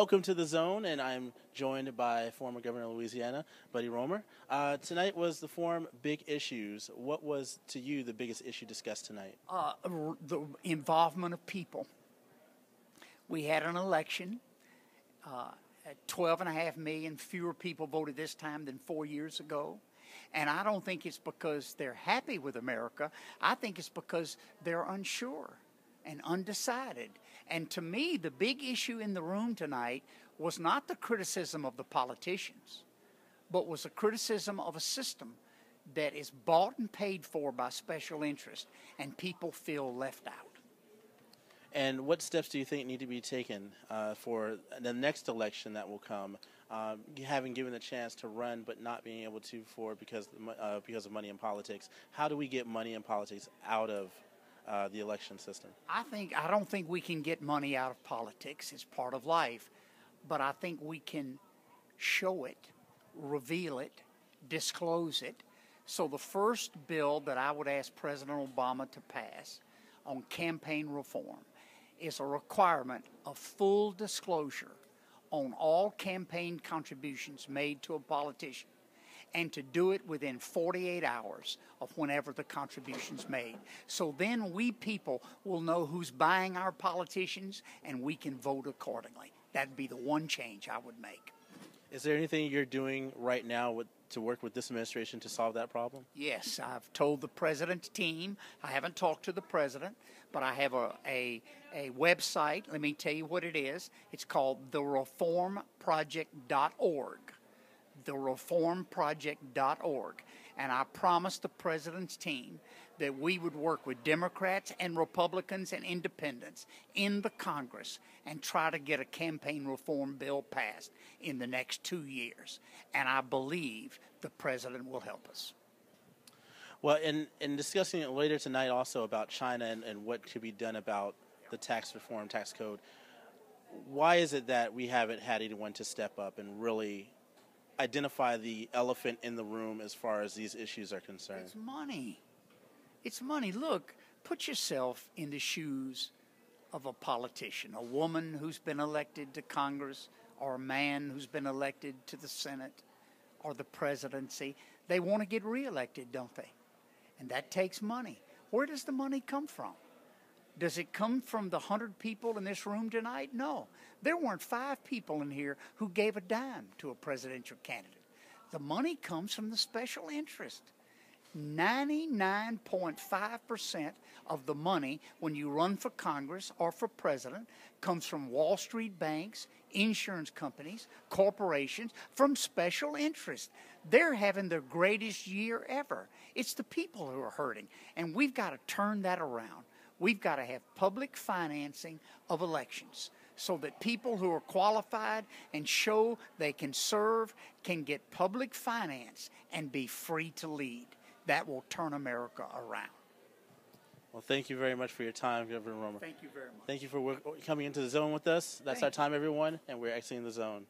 Welcome to the Zone, and I'm joined by former Governor of Louisiana, Buddy Roemer. Tonight was the forum Big Issues. What was, to you, the biggest issue discussed tonight? The involvement of people. We had an election. 12.5 million fewer people voted this time than 4 years ago. And I don't think it's because they're happy with America. I think it's because they're unsure and undecided. And to me, the big issue in the room tonight was not the criticism of the politicians, but was a criticism of a system that is bought and paid for by special interest, and people feel left out. And what steps do you think need to be taken for the next election that will come, having given the chance to run but not being able to because of money in politics? How do we get money in politics out of the election system? I don't think we can get money out of politics. It's part of life. But I think we can show it, reveal it, disclose it. So the first bill that I would ask President Obama to pass on campaign reform is a requirement of full disclosure on all campaign contributions made to a politician, and to do it within 48 hours of whenever the contribution's made. So then we people will know who's buying our politicians, and we can vote accordingly. That'd be the one change I would make. Is there anything you're doing right now to work with this administration to solve that problem? Yes, I've told the president's team. I haven't talked to the president, but I have a website. Let me tell you what it is. It's called thereformproject.org. thereformproject.org. And I promised the president's team that we would work with Democrats and Republicans and independents in the Congress and try to get a campaign reform bill passed in the next 2 years. And I believe the president will help us. Well, in discussing it later tonight also about China and what could be done about the tax reform, tax code, why is it that we haven't had anyone to step up and really identify the elephant in the room as far as these issues are concerned? It's money. It's money. Look, put yourself in the shoes of a politician, a woman who's been elected to Congress, or a man who's been elected to the Senate or the presidency. They want to get reelected, don't they? And that takes money. Where does the money come from? Does it come from the 100 people in this room tonight? No. There weren't 5 people in here who gave a dime to a presidential candidate. The money comes from the special interest. 99.5% of the money when you run for Congress or for president comes from Wall Street banks, insurance companies, corporations, from special interest. They're having their greatest year ever. It's the people who are hurting, and we've got to turn that around. We've got to have public financing of elections so that people who are qualified and show they can serve can get public finance and be free to lead. That will turn America around. Well, thank you very much for your time, Governor Roemer. Thank you very much. Thank you for coming into the Zone with us. That's our time, everyone, and we're exiting the Zone.